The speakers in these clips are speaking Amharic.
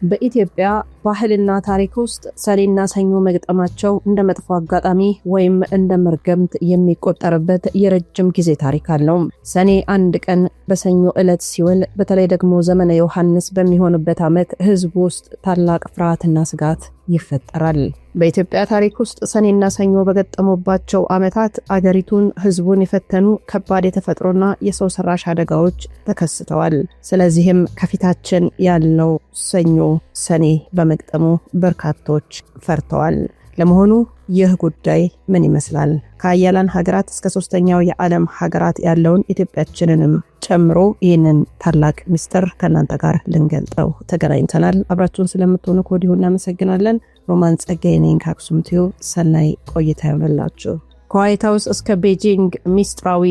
በኢትዮጵያ ባህልና ታሪክ ውስጥ ሰኔና ሰኞ መግጠማቸው እንደ መጥፎ አጋጣሚ ወይም እንደ መርገምት የሚቆጠርበት የረጅም ጊዜ ታሪክ አለው። ሰኔ አንድ ቀን በሰኞ ዕለት ሲውል በተለይ ደግሞ ዘመነ ዮሐንስ በሚሆንበት ዓመት ሕዝብ ውስጥ ታላቅ ፍርሃትና ስጋት ይፈጠራል። በኢትዮጵያ ታሪክ ውስጥ ሰኔና ሰኞ በገጠሙባቸው ዓመታት አገሪቱን ሕዝቡን የፈተኑ ከባድ የተፈጥሮና የሰው ሰራሽ አደጋዎች ተከስተዋል። ስለዚህም ከፊታችን ያለው ሰኞ ሰኔ በመግጠሙ በርካቶች ፈርተዋል። ለመሆኑ ይህ ጉዳይ ምን ይመስላል? ከአያላን ሀገራት እስከ ሶስተኛው የዓለም ሀገራት ያለውን ኢትዮጵያችንንም ጨምሮ ይህንን ታላቅ ሚስጥር ከእናንተ ጋር ልንገልጠው ተገናኝተናል። አብራችሁን ስለምትሆኑ ከወዲሁ እናመሰግናለን። ሮማን ጸጋዬ ነኝ ከአክሱም ቲዩብ። ሰናይ ቆይታ ይሆንላችሁ። ከዋይት ሃውስ እስከ ቤጂንግ ሚስጥራዊ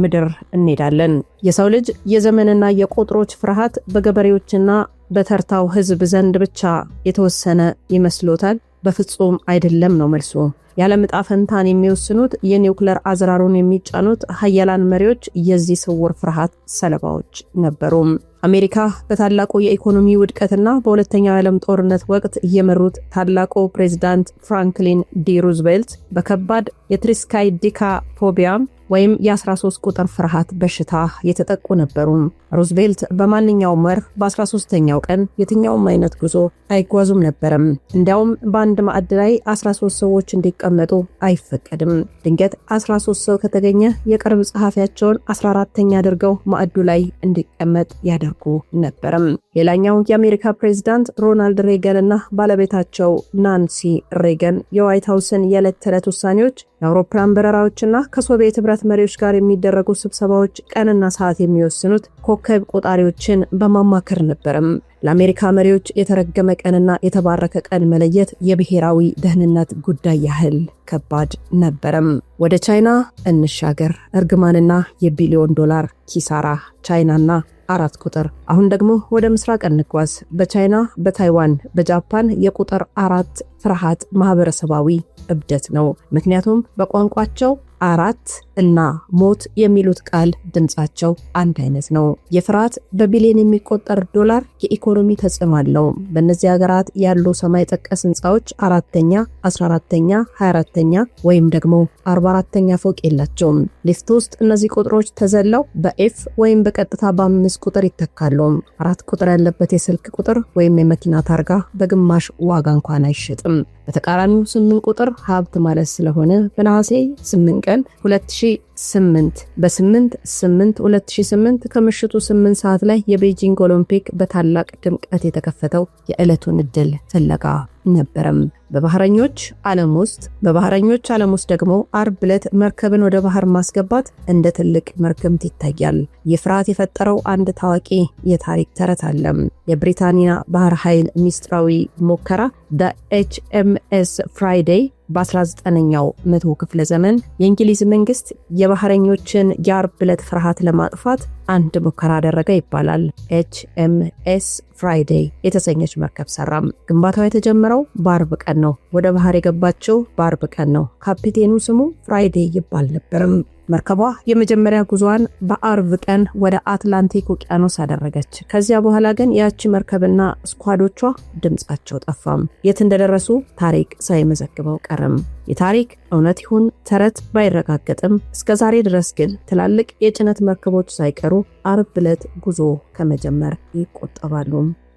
ምድር እንሄዳለን። የሰው ልጅ የዘመንና የቁጥሮች ፍርሃት በገበሬዎችና በተርታው ሕዝብ ዘንድ ብቻ የተወሰነ ይመስሎታል? በፍጹም አይደለም ነው መልሱ። የዓለም ዕጣ ፈንታን የሚወስኑት የኒውክሌር አዝራሩን የሚጫኑት ሀያላን መሪዎች የዚህ ስውር ፍርሃት ሰለባዎች ነበሩ። አሜሪካ በታላቁ የኢኮኖሚ ውድቀትና በሁለተኛው የዓለም ጦርነት ወቅት የመሩት ታላቁ ፕሬዝዳንት ፍራንክሊን ዲ ሩዝቬልት በከባድ የትሪስካይዲካ ፎቢያ ወይም የ13 ቁጥር ፍርሃት በሽታ የተጠቁ ነበሩ። ሩዝቬልት በማንኛውም ወር በ13ኛው ቀን የትኛውም አይነት ጉዞ አይጓዙም ነበርም። እንዲያውም በአንድ ማዕድ ላይ 13 ሰዎች እንዲቀመጡ አይፈቀድም። ድንገት 13 ሰው ከተገኘ የቅርብ ጸሐፊያቸውን 14ኛ አድርገው ማዕዱ ላይ እንዲቀመጥ ያደርጉ ነበርም። ሌላኛው የአሜሪካ ፕሬዝዳንት ሮናልድ ሬገን እና ባለቤታቸው ናንሲ ሬገን የዋይት ሃውስን የዕለት ተዕለት ውሳኔዎች፣ የአውሮፕላን በረራዎችና ከሶቪየት ህብረት መሪዎች ጋር የሚደረጉ ስብሰባዎች ቀንና ሰዓት የሚወስኑት ኮከብ ቆጣሪዎችን በማማከር ነበርም። ለአሜሪካ መሪዎች የተረገመ ቀንና የተባረከ ቀን መለየት የብሔራዊ ደህንነት ጉዳይ ያህል ከባድ ነበርም። ወደ ቻይና እንሻገር። እርግማንና የቢሊዮን ዶላር ኪሳራ። ቻይናና 4 ቁጥር። አሁን ደግሞ ወደ ምስራቅ እንጓዝ። በቻይና፣ በታይዋን፣ በጃፓን የቁጥር 4 ፍርሃት ማህበረሰባዊ እብደት ነው። ምክንያቱም በቋንቋቸው 4 እና ሞት የሚሉት ቃል ድምጻቸው አንድ አይነት ነው። የፍርሃት በቢሊዮን የሚቆጠር ዶላር የኢኮኖሚ ተጽዕኖ አለው። በእነዚህ ሀገራት ያሉ ሰማይ ጠቀስ ህንፃዎች 4ኛ፣ 14ኛ፣ 24ኛ ወይም ደግሞ 44ኛ ፎቅ የላቸውም። ሊፍት ውስጥ እነዚህ ቁጥሮች ተዘለው በኤፍ ወይም በቀጥታ በ5 ቁጥር ይተካሉ። 4 ቁጥር ያለበት የስልክ ቁጥር ወይም የመኪና ታርጋ በግማሽ ዋጋ እንኳን አይሸጥም። በተቃራኒው 8 ቁጥር ሀብት ማለት ስለሆነ በነሐሴ 8 ቀን 2008 በ8/8/2008 ከምሽቱ 8 ሰዓት ላይ የቤጂንግ ኦሎምፒክ በታላቅ ድምቀት የተከፈተው የዕለቱን ዕድል ፍለጋ ነበረም። በባህረኞች ዓለም ውስጥ ደግሞ አርብ ዕለት መርከብን ወደ ባህር ማስገባት እንደ ትልቅ መርገምት ይታያል። የፍርሃት የፈጠረው አንድ ታዋቂ የታሪክ ተረት አለ። የብሪታንያ ባህር ኃይል ሚስጥራዊ ሙከራ HMS ፍራይዴይ በ19ኛው መቶ ክፍለ ዘመን የእንግሊዝ መንግስት የባህረኞችን የአርብ ዕለት ፍርሃት ለማጥፋት አንድ ሙከራ አደረገ ይባላል። HMS ፍራይዴይ የተሰኘች መርከብ ሰራም። ግንባታው የተጀመረው በአርብ ቀን ነው። ወደ ባህር የገባቸው በአርብ ቀን ነው። ካፒቴኑ ስሙ ፍራይዴይ ይባል ነበርም። መርከቧ የመጀመሪያ ጉዟን በአርብ ቀን ወደ አትላንቲክ ውቅያኖስ አደረገች። ከዚያ በኋላ ግን ያቺ መርከብና ስኳዶቿ ድምጻቸው ጠፋም። የት እንደደረሱ ታሪክ ሳይመዘግበው ቀረም። የታሪክ እውነት ይሁን ተረት ባይረጋገጥም እስከ ዛሬ ድረስ ግን ትላልቅ የጭነት መርከቦች ሳይቀሩ አርብ ዕለት ጉዞ ከመጀመር ይቆጠባሉ።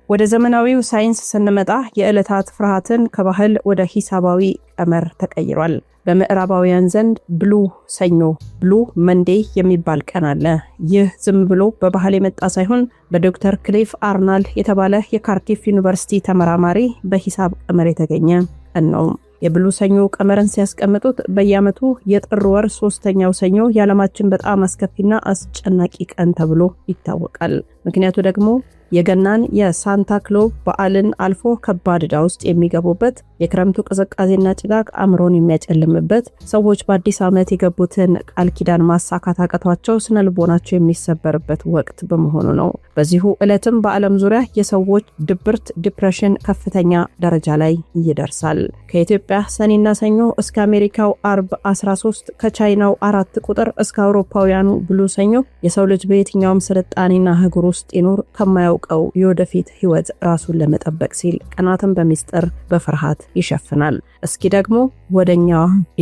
ወደ ዘመናዊው ሳይንስ ስንመጣ የዕለታት ፍርሃትን ከባህል ወደ ሂሳባዊ ቀመር ተቀይሯል። በምዕራባውያን ዘንድ ብሉ ሰኞ ብሉ መንዴይ የሚባል ቀን አለ። ይህ ዝም ብሎ በባህል የመጣ ሳይሆን በዶክተር ክሊፍ አርናልድ የተባለ የካርዲፍ ዩኒቨርሲቲ ተመራማሪ በሂሳብ ቀመር የተገኘ ቀን ነው። የብሉ ሰኞ ቀመርን ሲያስቀምጡት በየዓመቱ የጥር ወር 3ኛው ሰኞ የዓለማችን በጣም አስከፊና አስጨናቂ ቀን ተብሎ ይታወቃል። ምክንያቱ ደግሞ የገናን የሳንታ ክሎዝ በዓልን አልፎ ከባድ ዕዳ ውስጥ የሚገቡበት፣ የክረምቱ ቅዝቃዜና ጭጋግ አእምሮን የሚያጨልምበት፣ ሰዎች በአዲስ ዓመት የገቡትን ቃል ኪዳን ማሳካት አቅቷቸው ስነልቦናቸው የሚሰበርበት ወቅት በመሆኑ ነው። በዚሁ ዕለትም በዓለም ዙሪያ የሰዎች ድብርት ዲፕሬሽን ከፍተኛ ደረጃ ላይ ይደርሳል። ከኢትዮጵያ ሰኔና ሰኞ እስከ አሜሪካው አርብ 13፣ ከቻይናው 4 ቁጥር እስከ አውሮፓውያኑ ብሉ ሰኞ የሰው ልጅ በየትኛውም ስልጣኔና ህጉር ውስጥ ይኖር ከማያውቀው ከሚያውቀው የወደፊት ህይወት ራሱን ለመጠበቅ ሲል ቀናትን በሚስጥር በፍርሃት ይሸፍናል። እስኪ ደግሞ ወደኛ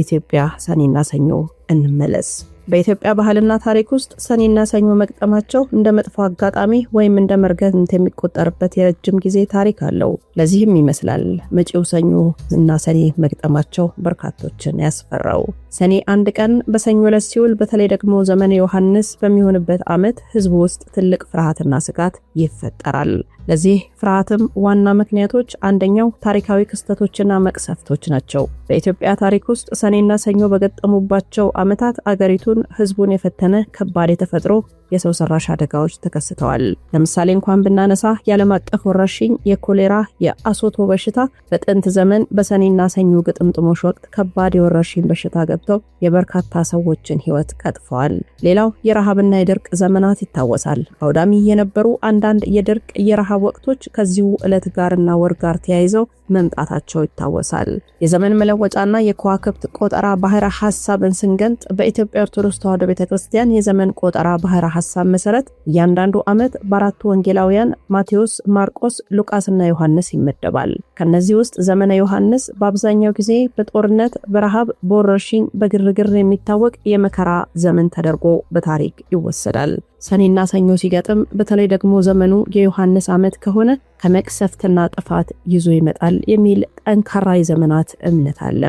ኢትዮጵያ ሰኔና ሰኞ እንመለስ። በኢትዮጵያ ባህልና ታሪክ ውስጥ ሰኔና ሰኞ መግጠማቸው እንደ መጥፎ አጋጣሚ ወይም እንደ መርገምት የሚቆጠርበት የረጅም ጊዜ ታሪክ አለው። ለዚህም ይመስላል መጪው ሰኞ እና ሰኔ መግጠማቸው በርካቶችን ያስፈራው። ሰኔ 1 ቀን በሰኞ ዕለት ሲውል በተለይ ደግሞ ዘመነ ዮሐንስ በሚሆንበት ዓመት ህዝቡ ውስጥ ትልቅ ፍርሃትና ስጋት ይፈጠራል። ለዚህ ፍርሃትም ዋና ምክንያቶች አንደኛው ታሪካዊ ክስተቶችና መቅሰፍቶች ናቸው። በኢትዮጵያ ታሪክ ውስጥ ሰኔና ሰኞ በገጠሙባቸው ዓመታት አገሪቱን ህዝቡን የፈተነ ከባድ የተፈጥሮ የሰው ሰራሽ አደጋዎች ተከስተዋል። ለምሳሌ እንኳን ብናነሳ የዓለም አቀፍ ወረርሽኝ የኮሌራ፣ የአሶቶ በሽታ በጥንት ዘመን በሰኔና ሰኞ ግጥምጥሞሽ ወቅት ከባድ የወረርሽኝ በሽታ ገብተው የበርካታ ሰዎችን ህይወት ቀጥፈዋል። ሌላው የረሃብና የድርቅ ዘመናት ይታወሳል። አውዳሚ የነበሩ አንዳንድ የድርቅ የረሃብ ወቅቶች ከዚሁ ዕለት ጋርና ወር ጋር ተያይዘው መምጣታቸው ይታወሳል። የዘመን መለወጫና የከዋክብት ቆጠራ ባህረ ሐሳብን ስንገልጥ በኢትዮጵያ ኦርቶዶክስ ተዋሕዶ ቤተክርስቲያን የዘመን ቆጠራ ባህረ ሐሳብ መሰረት እያንዳንዱ ዓመት በአራቱ ወንጌላውያን ማቴዎስ፣ ማርቆስ፣ ሉቃስና ዮሐንስ ይመደባል። ከነዚህ ውስጥ ዘመነ ዮሐንስ በአብዛኛው ጊዜ በጦርነት፣ በረሃብ፣ በወረርሽኝ፣ በግርግር የሚታወቅ የመከራ ዘመን ተደርጎ በታሪክ ይወሰዳል። ሰኔና ሰኞ ሲገጥም በተለይ ደግሞ ዘመኑ የዮሐንስ ዓመት ከሆነ ከመቅሰፍትና ጥፋት ይዞ ይመጣል የሚል ጠንካራ የዘመናት እምነት አለ።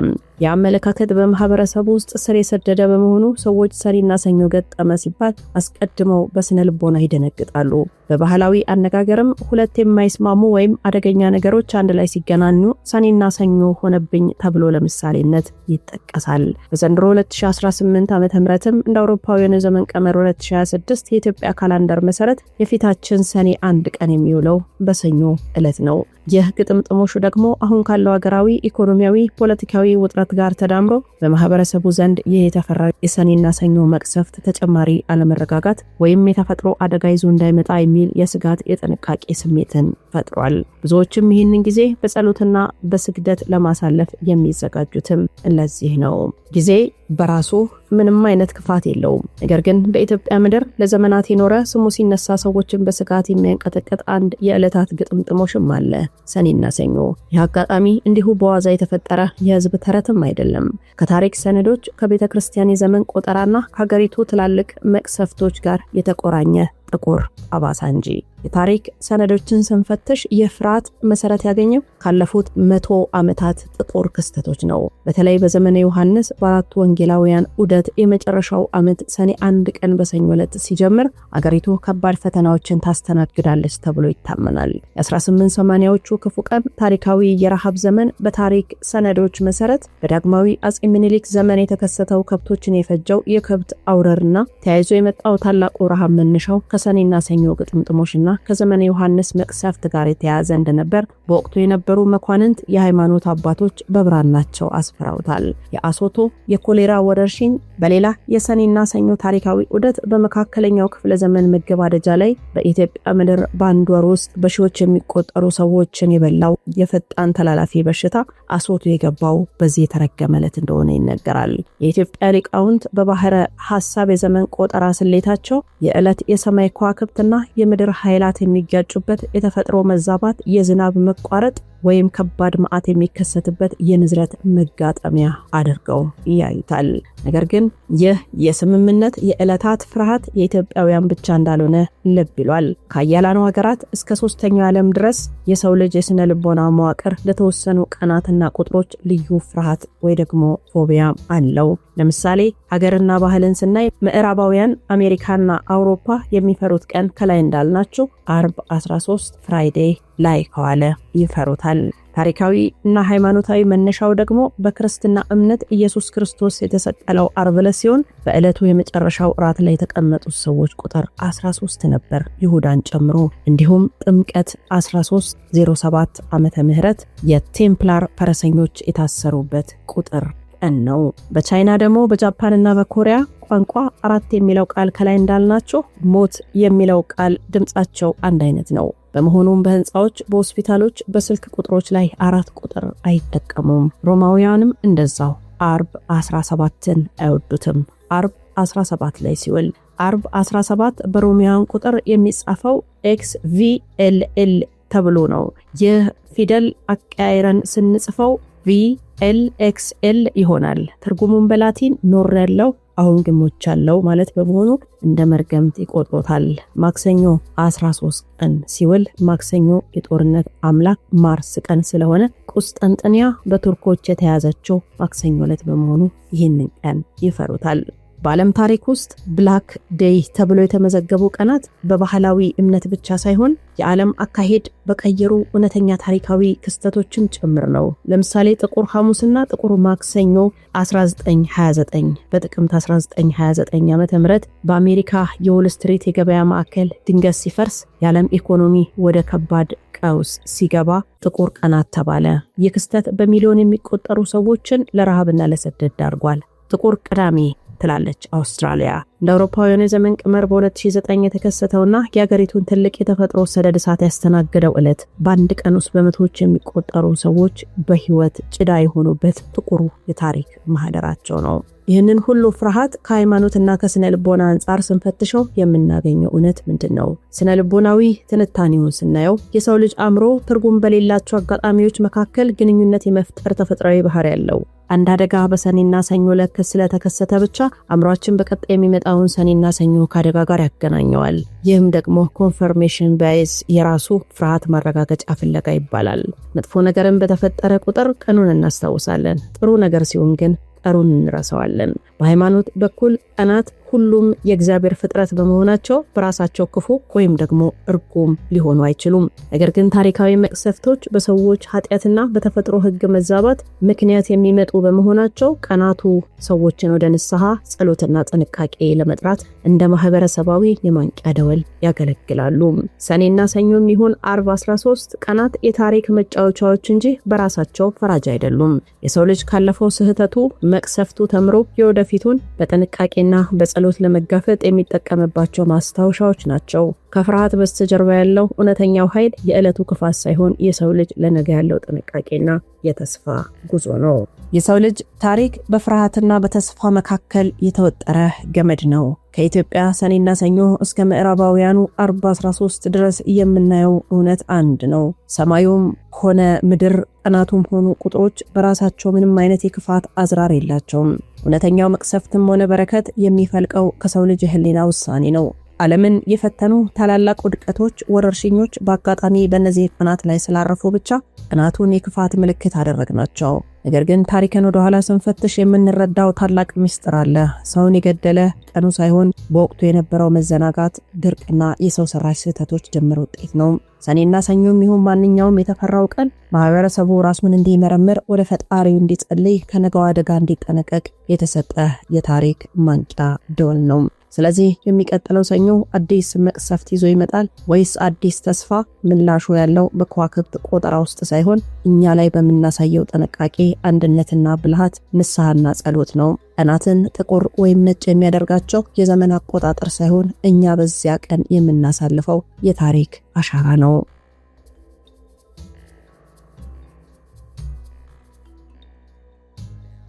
የአመለካከት በማህበረሰቡ ውስጥ ስር የሰደደ በመሆኑ ሰዎች ሰኔና ሰኞ ገጠመ ሲባል አስቀድመው በስነ ልቦና ይደነግጣሉ። በባህላዊ አነጋገርም ሁለት የማይስማሙ ወይም አደገኛ ነገሮች አንድ ላይ ሲገናኙ ሰኔና ሰኞ ሆነብኝ ተብሎ ለምሳሌነት ይጠቀሳል። በዘንድሮ 2018 ዓ.ም እንደ አውሮፓውያን ዘመን ቀመር 2026 የኢትዮጵያ ካላንደር መሰረት የፊታችን ሰኔ 1 ቀን የሚውለው በሰኞ ዕለት ነው። ይህ ግጥምጥሞሹ ደግሞ አሁን ካለው ሀገራዊ ኢኮኖሚያዊ፣ ፖለቲካዊ ውጥረት ጋር ተዳምሮ በማህበረሰቡ ዘንድ ይህ የተፈራ የሰኔና ሰኞ መቅሰፍት ተጨማሪ አለመረጋጋት ወይም የተፈጥሮ አደጋ ይዞ እንዳይመጣ የሚል የስጋት የጥንቃቄ ስሜትን ፈጥሯል። ብዙዎችም ይህንን ጊዜ በጸሎትና በስግደት ለማሳለፍ የሚዘጋጁትም ለዚህ ነው። ጊዜ በራሱ ምንም አይነት ክፋት የለውም። ነገር ግን በኢትዮጵያ ምድር ለዘመናት የኖረ ስሙ ሲነሳ ሰዎችን በስጋት የሚያንቀጠቅጥ አንድ የዕለታት ግጥምጥሞሽም አለ፣ ሰኔና ሰኞ። ይህ አጋጣሚ እንዲሁ በዋዛ የተፈጠረ የህዝብ ተረትም አይደለም። ከታሪክ ሰነዶች፣ ከቤተ ክርስቲያን የዘመን ቆጠራና ከሀገሪቱ ትላልቅ መቅሰፍቶች ጋር የተቆራኘ ጥቁር ጠባሳ እንጂ። የታሪክ ሰነዶችን ስንፈትሽ የፍርሃት መሰረት ያገኘው ካለፉት 100 ዓመታት ጥቁር ክስተቶች ነው። በተለይ በዘመነ ዮሐንስ በአራቱ ወንጌላውያን ዑደት የመጨረሻው ዓመት ሰኔ 1 ቀን በሰኞ ዕለት ሲጀምር አገሪቱ ከባድ ፈተናዎችን ታስተናግዳለች ተብሎ ይታመናል። የ1880ዎቹ ክፉ ቀን ታሪካዊ የረሃብ ዘመን በታሪክ ሰነዶች መሰረት በዳግማዊ አጼ ምኒልክ ዘመን የተከሰተው ከብቶችን የፈጀው የከብት አውረርና ተያይዞ የመጣው ታላቁ ረሃብ መነሻው ከሰኔና ሰኞ ግጥምጥሞሽና ከዘመነ ዮሐንስ መቅሰፍት ጋር የተያያዘ እንደነበር በወቅቱ የነበሩ መኳንንት፣ የሃይማኖት አባቶች በብራናቸው አስፍረውታል። የአሶቶ የኮሌራ ወረርሽኝ በሌላ የሰኔና ሰኞ ታሪካዊ ዑደት በመካከለኛው ክፍለ ዘመን መገባደጃ ላይ በኢትዮጵያ ምድር በአንድ ወር ውስጥ በሺዎች የሚቆጠሩ ሰዎችን የበላው የፈጣን ተላላፊ በሽታ አሶቶ የገባው በዚህ የተረገመ ዕለት እንደሆነ ይነገራል። የኢትዮጵያ ሊቃውንት በባህረ ሐሳብ የዘመን ቆጠራ ስሌታቸው የዕለት የሰማይ ከዋክብትና የምድር ኃይላት የሚጋጩበት የተፈጥሮ መዛባት፣ የዝናብ መቋረጥ ወይም ከባድ መዓት የሚከሰትበት የንዝረት መጋጠሚያ አድርገው ያዩታል። ነገር ግን ይህ የስምምነት የዕለታት ፍርሃት የኢትዮጵያውያን ብቻ እንዳልሆነ ልብ ይሏል። ከአያላኑ ሀገራት እስከ 3ኛው ዓለም ድረስ የሰው ልጅ የስነ ልቦና መዋቅር ለተወሰኑ ቀናትና ቁጥሮች ልዩ ፍርሃት ወይ ደግሞ ፎቢያ አለው። ለምሳሌ ሀገርና ባህልን ስናይ ምዕራባውያን አሜሪካና አውሮፓ የሚፈሩት ቀን ከላይ እንዳልናቸው አርብ 13 ፍራይዴይ ላይ ከዋለ ይፈሩታል። ታሪካዊ እና ሃይማኖታዊ መነሻው ደግሞ በክርስትና እምነት ኢየሱስ ክርስቶስ የተሰቀለው አርብ ዕለት ሲሆን በዕለቱ የመጨረሻው እራት ላይ የተቀመጡት ሰዎች ቁጥር 13 ነበር፣ ይሁዳን ጨምሮ። እንዲሁም ጥምቀት 1307 ዓመተ ምህረት የቴምፕላር ፈረሰኞች የታሰሩበት ቁጥር ቀን ነው። በቻይና ደግሞ በጃፓንና በኮሪያ ቋንቋ 4 የሚለው ቃል ከላይ እንዳልናቸው ሞት የሚለው ቃል ድምጻቸው አንድ አይነት ነው። በመሆኑም በህንፃዎች፣ በሆስፒታሎች፣ በስልክ ቁጥሮች ላይ 4 ቁጥር አይጠቀሙም። ሮማውያንም እንደዛው አርብ 17ን አይወዱትም። አርብ 17 ላይ ሲውል አርብ 17 በሮማውያን ቁጥር የሚጻፈው XVLL ተብሎ ነው። ይህ ፊደል አቀያይረን ስንጽፈው VLXL ይሆናል። ትርጉሙን በላቲን ኖር ያለው አሁን ግን ሞቻለሁ ማለት በመሆኑ እንደ መርገምት ይቆጥሮታል። ማክሰኞ 13 ቀን ሲውል ማክሰኞ የጦርነት አምላክ ማርስ ቀን ስለሆነ ቁስጥንጥንያ በቱርኮች የተያዘችው ማክሰኞ ዕለት በመሆኑ ይህንን ቀን ይፈሩታል። በዓለም ታሪክ ውስጥ ብላክ ዴይ ተብሎ የተመዘገቡ ቀናት በባህላዊ እምነት ብቻ ሳይሆን የዓለም አካሄድ በቀየሩ እውነተኛ ታሪካዊ ክስተቶችም ጭምር ነው። ለምሳሌ ጥቁር ሐሙስና ጥቁር ማክሰኞ 1929 በጥቅምት 1929 ዓ.ም በአሜሪካ የዎል ስትሪት የገበያ ማዕከል ድንገት ሲፈርስ የዓለም ኢኮኖሚ ወደ ከባድ ቀውስ ሲገባ ጥቁር ቀናት ተባለ። ይህ ክስተት በሚሊዮን የሚቆጠሩ ሰዎችን ለረሃብና ለስደት ዳርጓል። ጥቁር ቅዳሜ ትላለች አውስትራሊያ። እንደ አውሮፓውያን የዘመን ቀመር በ2009 የተከሰተውና የሀገሪቱን ትልቅ የተፈጥሮ ሰደድ እሳት ያስተናገደው ዕለት በአንድ ቀን ውስጥ በመቶዎች የሚቆጠሩ ሰዎች በህይወት ጭዳ የሆኑበት ጥቁሩ የታሪክ ማህደራቸው ነው። ይህንን ሁሉ ፍርሃት ከሃይማኖትና ከስነ ልቦና አንጻር ስንፈትሸው የምናገኘው እውነት ምንድነው? ስነ ልቦናዊ ትንታኔውን ስናየው የሰው ልጅ አእምሮ ትርጉም በሌላቸው አጋጣሚዎች መካከል ግንኙነት የመፍጠር ተፈጥሯዊ ባህሪ ያለው። አንድ አደጋ በሰኔና ሰኞ ዕለት ስለተከሰተ ብቻ አእምሯችን በቀጣይ የሚመጣውን ሰኔና ሰኞ ከአደጋ ጋር ያገናኘዋል። ይህም ደግሞ ኮንፈርሜሽን ባይስ የራሱ ፍርሃት ማረጋገጫ ፍለጋ ይባላል። መጥፎ ነገርን በተፈጠረ ቁጥር ቀኑን እናስታውሳለን። ጥሩ ነገር ሲሆን ግን ቀኑን እንረሳዋለን። በሃይማኖት በኩል ቀናት ሁሉም የእግዚአብሔር ፍጥረት በመሆናቸው በራሳቸው ክፉ ወይም ደግሞ እርጉም ሊሆኑ አይችሉም። ነገር ግን ታሪካዊ መቅሰፍቶች በሰዎች ኃጢአትና በተፈጥሮ ሕግ መዛባት ምክንያት የሚመጡ በመሆናቸው ቀናቱ ሰዎችን ወደ ንስሐ፣ ጸሎትና ጥንቃቄ ለመጥራት እንደ ማህበረሰባዊ የማንቂያ ደወል ያገለግላሉ። ሰኔና ሰኞም ይሁን አርብ 13 ቀናት የታሪክ መጫወቻዎች እንጂ በራሳቸው ፈራጅ አይደሉም። የሰው ልጅ ካለፈው ስህተቱ መቅሰፍቱ ተምሮ የወደፊቱን በጥንቃቄና በጸሎት ለመጋፈጥ የሚጠቀምባቸው ማስታወሻዎች ናቸው። ከፍርሃት በስተጀርባ ያለው እውነተኛው ኃይል የዕለቱ ክፋት ሳይሆን የሰው ልጅ ለነገ ያለው ጥንቃቄና የተስፋ ጉዞ ነው። የሰው ልጅ ታሪክ በፍርሃትና በተስፋ መካከል የተወጠረ ገመድ ነው። ከኢትዮጵያ ሰኔና ሰኞ እስከ ምዕራባውያኑ አርብ 13 ድረስ የምናየው እውነት አንድ ነው። ሰማዩም ሆነ ምድር፣ ቀናቱም ሆኑ ቁጥሮች በራሳቸው ምንም አይነት የክፋት አዝራር የላቸውም። እውነተኛው መቅሰፍትም ሆነ በረከት የሚፈልቀው ከሰው ልጅ የህሊና ውሳኔ ነው። ዓለምን የፈተኑ ታላላቅ ውድቀቶች፣ ወረርሽኞች በአጋጣሚ በእነዚህ ቀናት ላይ ስላረፉ ብቻ ቀናቱን የክፋት ምልክት አደረግናቸው። ነገር ግን ታሪክን ወደ ኋላ ስንፈትሽ የምንረዳው ታላቅ ምስጢር አለ። ሰውን የገደለ ቀኑ ሳይሆን በወቅቱ የነበረው መዘናጋት፣ ድርቅና የሰው ሰራሽ ስህተቶች ድምር ውጤት ነው። ሰኔና ሰኞም ይሁን ማንኛውም የተፈራው ቀን ማህበረሰቡ ራሱን እንዲመረምር፣ ወደ ፈጣሪው እንዲጸልይ፣ ከነገው አደጋ እንዲጠነቀቅ የተሰጠ የታሪክ ማንቂያ ደወል ነው። ስለዚህ የሚቀጥለው ሰኞ አዲስ መቅሰፍት ይዞ ይመጣል ወይስ አዲስ ተስፋ? ምላሹ ያለው በከዋክብት ቆጠራ ውስጥ ሳይሆን እኛ ላይ በምናሳየው ጥንቃቄ፣ አንድነትና ብልሃት፣ ንስሐና ጸሎት ነው። ቀናትን ጥቁር ወይም ነጭ የሚያደርጋቸው የዘመን አቆጣጠር ሳይሆን እኛ በዚያ ቀን የምናሳልፈው የታሪክ አሻራ ነው።